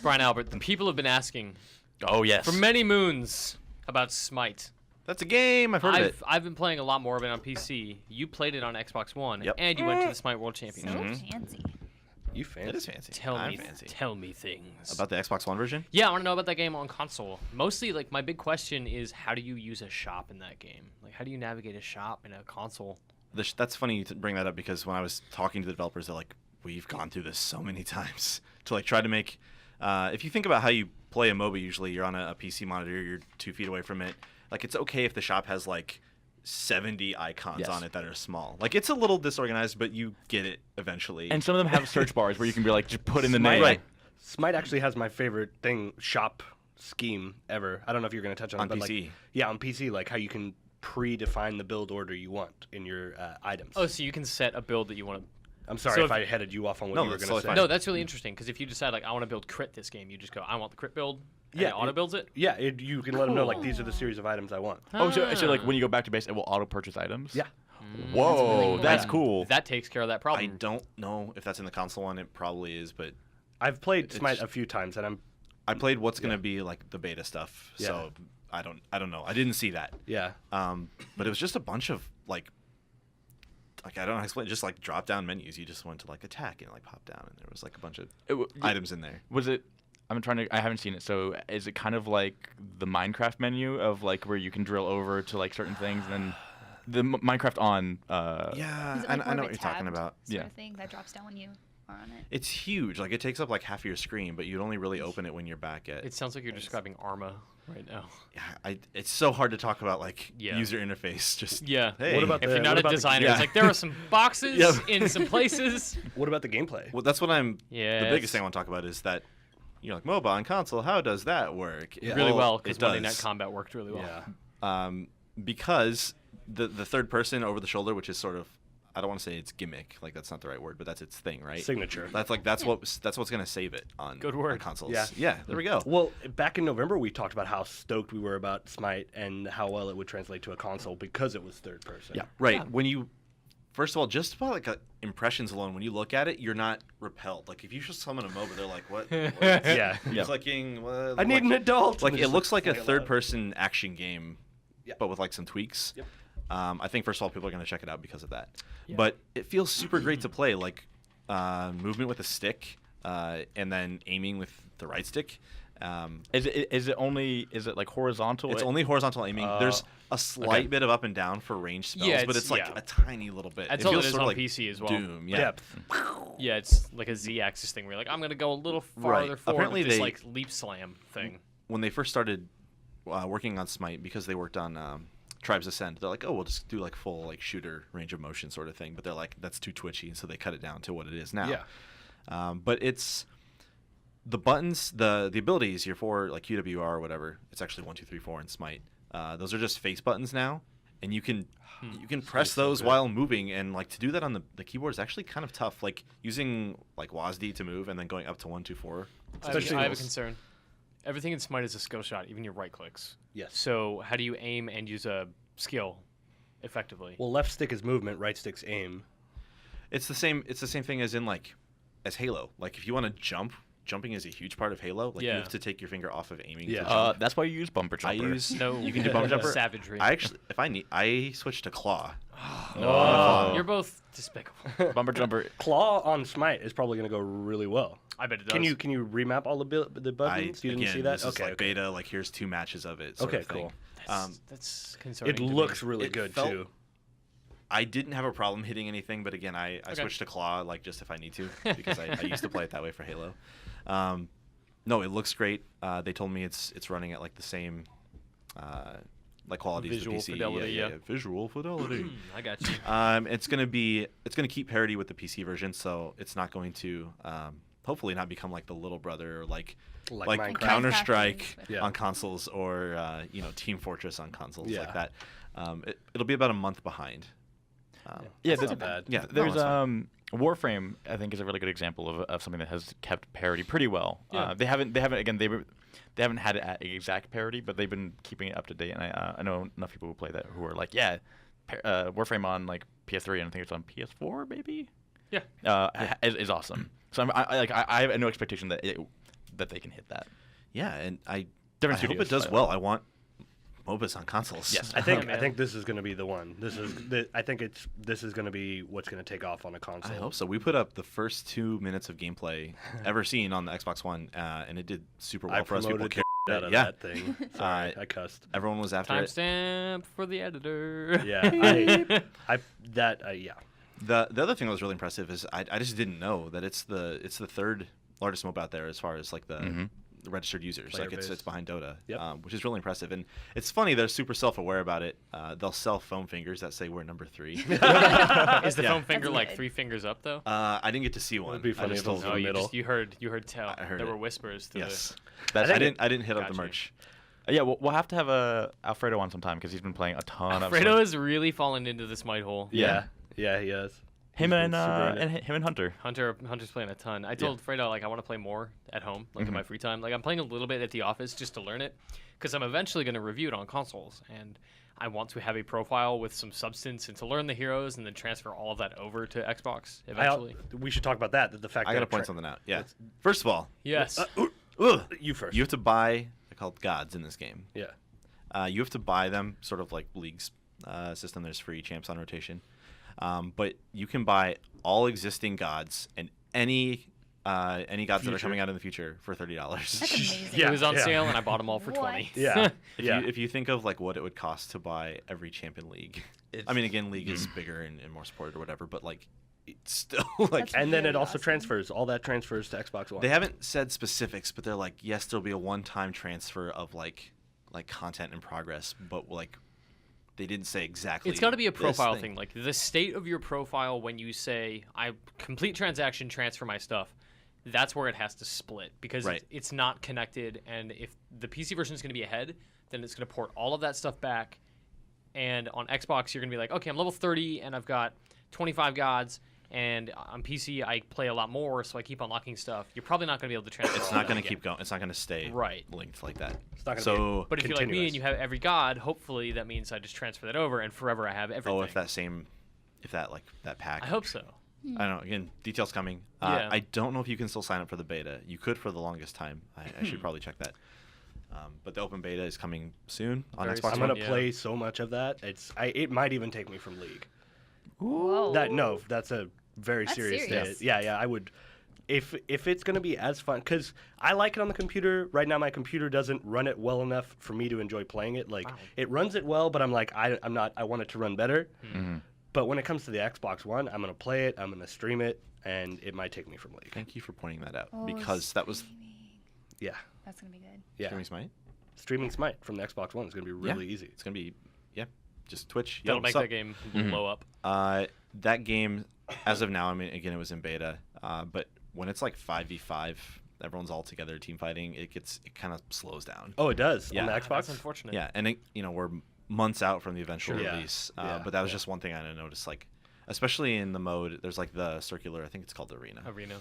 Brian Albert, the people have been asking. Oh yes. For many moons about SMITE. That's a game. I've heard of it. I've been playing a lot more of it on PC. You played it on Xbox One, and you went to the SMITE World Championships. So fancy. You fancy? It is fancy. Tell me things. About the Xbox One version? Yeah, I want to know about that game on console. Mostly, like, my big question is, how do you use a shop in that game? Like, how do you navigate a shop in a console? That's funny to bring that up because when I was talking to the developers, they're like, we've gone through this so many times to like try to make. If you think about how you play a MOBA, usually you're on a PC monitor, you're 2 feet away from it. Like, it's okay if the shop has like 70 icons on it that are small. Like, it's a little disorganized, but you get it eventually. And some of them have search bars where you can be like, just put in the name. Right. SMITE actually has my favorite shop scheme ever. I don't know if you're going to touch on it, but PC. Like, yeah, on PC, like how you can predefine the build order you want in your items. Oh, so you can set a build that you want to. I'm sorry So if I headed you off on what you were going to say. No, that's really interesting because if you decide like I want to build crit this game, you just go I want the crit build. And it auto builds it. Yeah, you can let them know like these are the series of items I want. Oh, so like when you go back to base, it will auto purchase items. Yeah. Whoa, that's cool. That takes care of that problem. I don't know if that's in the console one. It probably is, but I've played SMITE a few times, and I played what's going to be like the beta stuff. Yeah. So I don't know. I didn't see that. Yeah. But it was just a bunch of like I don't know how to explain. Just like drop down menus. You just went to like attack and like pop down, and there was like a bunch of items in there. Was it? I haven't seen it. So is it kind of like the Minecraft menu of like where you can drill over to like certain things and then the Minecraft on? Yeah, Is it like I know more what of you're a talking tabbed about. Sort of thing that drops down when you are on it. It's huge. Like it takes up like half of your screen, but you'd only really open it when you're back at. It sounds like you're describing Arma right now. Yeah, it's so hard to talk about like user interface. Just hey, what about if you're not a designer, it's like there are some boxes in some places. What about the gameplay? Well, that's what the biggest thing I want to talk about is that you're like MOBA on console. How does that work? Yeah. Really well, because Monday Night Combat worked really well. Yeah. Because the third person over the shoulder, which is sort of, I don't want to say it's gimmick, like that's not the right word, but that's its thing, right? Signature. That's what's gonna save it on consoles. Yeah, there we go. Well, back in November we talked about how stoked we were about SMITE and how well it would translate to a console because it was third person. Yeah, right. Yeah. When you, first of all, just about like impressions alone, when you look at it, you're not repelled. Like if you just summon a MOBA, they're like, what? Yeah. You're clicking. I need an adult. Like it looks like a third-person action game, but with like some tweaks. Yep. I think first of all, people are going to check it out because of that. Yeah. But it feels super great to play. Like movement with a stick, and then aiming with the right stick. Is it like horizontal? It's only horizontal aiming. There's a slight bit of up and down for range spells, but it's like a tiny little bit. That's all it is on like PC as well. Doom, Depth. Yeah, it's like a Z-axis thing where you're like, I'm going to go a little farther forward Apparently with this like leap slam thing. When they first started working on SMITE, because they worked on Tribes Ascend, they're like, oh, we'll just do like full like shooter range of motion sort of thing. But they're like, that's too twitchy, so they cut it down to what it is now. Yeah. But it's the buttons, the abilities here for like QWR or whatever. It's actually 1, 2, 3, 4 in SMITE. Those are just face buttons now, and you can press those while moving, and like to do that on the keyboard is actually kind of tough. Like using like WASD to move and then going up to 1, 2, 4. I have a concern. Everything in SMITE is a skill shot, even your right clicks. Yes. So how do you aim and use a skill effectively? Well, left stick is movement, right stick's aim. It's the same thing as in like as Halo. Like if you want to jump, jumping is a huge part of Halo. Like you have to take your finger off of aiming. Yeah. To jump. That's why you use bumper jumper. You can do bumper jumper. Savagery. I switched to claw. You're both despicable. Bumper jumper. Claw on SMITE is probably going to go really well. I bet it does. Can you remap all the buttons? You didn't see that? This is beta. Like here's 2 matches of it. Sort of thing. Cool. That's concerning. It looks really good too. I didn't have a problem hitting anything, but again, I switched to claw like just if I need to because I used to play it that way for Halo. No, it looks great. They told me it's running at like the same like quality as the PC. Fidelity, visual fidelity. I got you. It's gonna keep parity with the PC version, so it's not going to hopefully not become like the little brother or like Counter-Strike on consoles or Team Fortress on consoles like that. It'll be about a month behind. That's not bad. Yeah, there's Warframe. I think is a really good example of something that has kept parity pretty well. Yeah. They haven't had it at exact parity, but they've been keeping it up to date. And I know enough people who play that who are like, Warframe on like PS3 and I think it's on PS4 maybe. Yeah. Is awesome. So I have no expectation that that they can hit that. Yeah, and I Different hope studios, it does by the well. way. I want MOBAs on consoles. Yes. I think man. this is going to be the one. This is going to be what's going to take off on a console. I hope so. We put up the first 2 minutes of gameplay ever seen on the Xbox One, and it did super well I for us. People promoted cared. out of Yeah. that thing. Sorry, I cussed. Everyone was after it. Timestamp for the editor. Yeah, yeah. The other thing that was really impressive is I just didn't know that it's the third largest MOBA out there as far as like the registered users. Player Like it's base. behind Dota, Yep. which is really impressive. And it's funny they're super self-aware about it. They'll sell foam fingers that say we're number 3. Is the Yeah. foam finger That's like good. 3 fingers up though? I didn't get to see one. It'd be funny I just if it was told in No, the them. you middle. you heard tell. I heard there it. were whispers to Yes. I I think didn't hit up Got the you. merch. Yeah, we'll have to have Alfredo on sometime because he's been playing a ton of. Alfredo Smite. is really falling into the Smite hole. Yeah, he is. Him He's and been super in it. him and Hunter. Hunter's playing a ton. I told Fredo like I want to play more at home, like in my free time. Like I'm playing a little bit at the office just to learn it, because I'm eventually going to review it on consoles, and I want to have a profile with some substance and to learn the heroes and then transfer all of that over to Xbox eventually. We should talk about that. The fact I that got to point something out. Yeah. First of all, Yes. You first. you have to buy. They're called gods in this game. Yeah. You have to buy them, sort of like League's system. There's free champs on rotation, but you can buy all existing gods and any gods that are coming out in the future for $30. That's amazing. Yeah. It was on sale and I bought them all for What? 20. Yeah. If you think of like what it would cost to buy every champ in League, I mean, again, League is bigger and more supported or whatever, but like it's still like That's And then really it also awesome. transfers. All that transfers to Xbox One. they haven't said specifics, but they're like, yes, there'll be a one-time transfer of like content in progress, but like they didn't say exactly. It's got to be a this profile thing. Like the state of your profile when you say I complete transaction, transfer my stuff. That's where it has to split because Right. it's not connected. And if the PC version is going to be ahead, then it's going to port all of that stuff back. And on Xbox, you're going to be like, okay, I'm level 30 and I've got 25 gods. And on PC, I play a lot more, so I keep unlocking stuff. You're probably not going to be able to transfer. It's all not that going to again. keep going. It's not going to stay Right. linked like that. It's not gonna So, But if you're like me continuous. and you have every god, hopefully that means I just transfer that over, and forever I have everything. if that pack. I hope so. I don't know. Again, details coming. Yeah. I don't know if you can still sign up for the beta. You could for the longest time. I should probably check that. But the open beta is coming soon on Very Xbox soon. I'm One. gonna Yeah. play so much of that. It might even take me from League. Whoa. That's a very That's serious serious. state. Yeah, I would. If it's gonna be as fun, because I like it on the computer. Right now, my computer doesn't run it well enough for me to enjoy playing it. Like it runs it well, but I'm like I'm not. I want it to run better. But when it comes to the Xbox One, I'm gonna play it. I'm gonna stream it, and it might take me from League. Thank you for pointing that out Oh, because that was streaming. Yeah, That's gonna be good. yeah. Streaming Smite. Streaming Smite from the Xbox One is gonna be really easy. It's gonna be just Twitch. That'll Yo, make what's that up? game blow up. That game, as of now, I mean, again, it was in beta, but when it's like 5v5, everyone's all together team fighting. It kind of slows down. Oh, it does Yeah. on the That's Xbox. unfortunate. Yeah, and we're months out from the eventual Sure. Yeah. release, Yeah. but that was just one thing I noticed. Like, especially in the mode, there's like the circular. I think it's called Arena. Arena.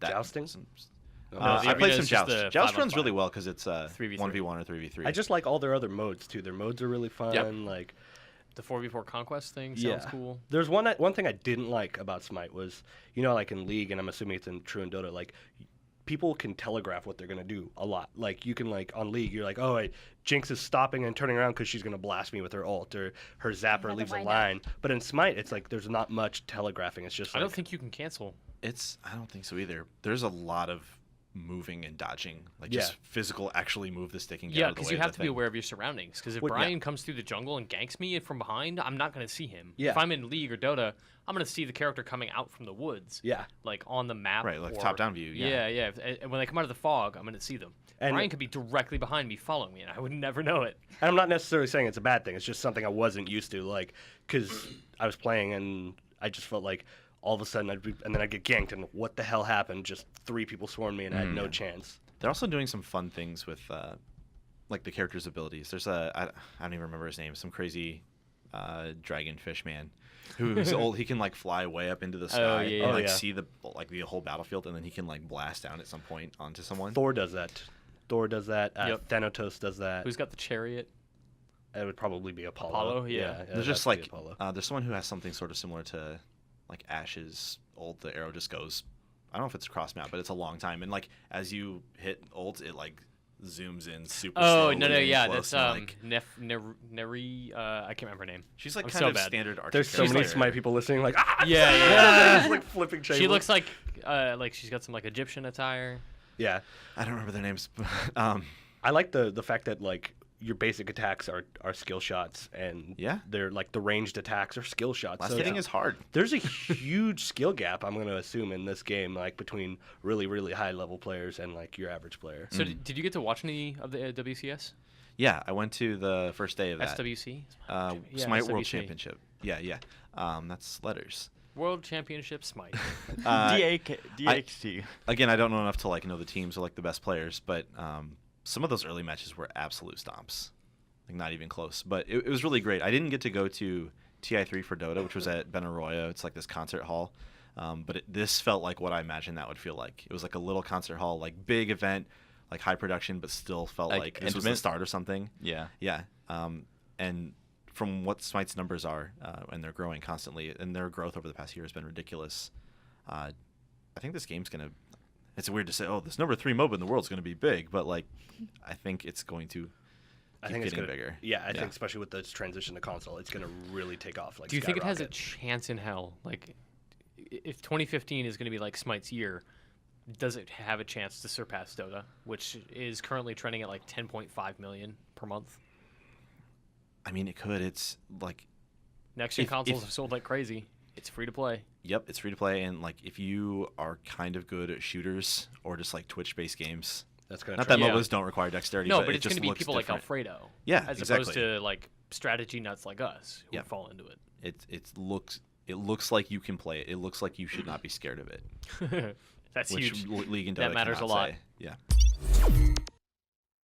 Jousting? the I Arena played is some just Joust. the Joust 5-on-5. runs really well because it's 3v3. 1v1 or 3v3. I just like all their other modes too. Their modes are really fun. Yep. Like The 4v4 conquest thing sounds cool. There's one thing I didn't like about Smite was, like in League, and I'm assuming it's true in Dota, like people can telegraph what they're gonna do a lot. Like you can on League, you're like, oh, Jinx is stopping and turning around because she's gonna blast me with her ult, or her zapper have to leaves a find line. But in Smite, it's like there's not much telegraphing. It's just I like, don't think you can cancel. I don't think so either. There's a lot of moving and dodging, like just physical, actually move the stick and get Yeah, out of the way. because you of have the to be thing. aware of your surroundings. Because if Well, yeah. Brian comes through the jungle and ganks me from behind, I'm not going to see him. Yeah. If I'm in League or Dota, I'm going to see the character coming out from the woods. Yeah. Like on the map. Right, like or- top-down view, yeah. Yeah. And when they come out of the fog, I'm going to see them. And- Brian could be directly behind me following me, and I would never know it. And I'm not necessarily saying it's a bad thing. It's just something I wasn't used to, like, because I was playing and I just felt like all of a sudden and then I'd get ganked, and what the hell happened? Just 3 people swarmed me, and I had no chance. They're also doing some fun things with like the character's abilities. There's I don't even remember his name, some crazy dragonfish man who's old. He can like fly way up into the sky yeah, and yeah. like yeah. see the whole battlefield, and then he can like blast down at some point onto someone. Thor does that. Yep. Thanatos does that. Who's got the chariot? It would probably be Apollo. Apollo, yeah. it There's has just to be like Apollo. there's someone who has something sort of similar to like Ash's ult. The arrow just goes I don't know if it's cross map, but it's a long time. And like as you hit ult, it like zooms in super slowly. Oh no, yeah, close that's and, like, Neri. I can't remember her name. she's like I'm kind so of bad. standard Archer. There's so character. many Smite people listening, like, ah! Yeah. Just, like flipping She tables. looks like she's got some like Egyptian attire. Yeah. I don't remember their names. I like the fact that like your basic attacks are skill shots, and Yeah. they're like the ranged attacks are skill shots. Last So hitting is hard. there's a huge skill gap, I'm going to assume, in this game, like between really, really high level players and like your average player. So did you get to watch any of the WCS? Yeah, I went to the first day of that. SWC? Smite World SWC. Championship. Yeah. That's letters. World Championship Smite. DXT. Again, I don't know enough to like know the teams or like the best players, but some of those early matches were absolute stomps, like not even close. But it was really great. I didn't get to go to TI3 for Dota, which was at Benaroya. It's like this concert hall, but this felt like what I imagined that would feel like. It was like a little concert hall, like big event, like high production, but still felt Like like this was the intimate? start of something. Yeah. Yeah. And from what Smite's numbers are, and they're growing constantly, and their growth over the past year has been ridiculous. I think this game's gonna. It's weird to say, oh, this number 3 MOBA in the world is going to be big, but like, I think it's going to keep it's getting gonna, bigger. Yeah, I think especially with this transition to console, it's going to really take off. Like, Do you think it has a skyrocket. chance in hell? Like, if 2015 is going to be like Smite's year, does it have a chance to surpass Dota, which is currently trending at like 10.5 million per month? I mean, it could. It's like, Next gen If- consoles if- have sold like crazy. It's free to play. yep, it's free to play, and like, if you are kind of good at shooters or just like Twitch-based games, That's going not to that Yeah. MOBAs don't require dexterity, No, but but it it's going just to be looks people different. like Alfredo. Yeah, as exactly. opposed to like strategy nuts like us who Yep. fall into it. It looks like you can play it. It looks like you should not be scared of it. That's Which huge. League and Dota That matters cannot a lot. say. Yeah.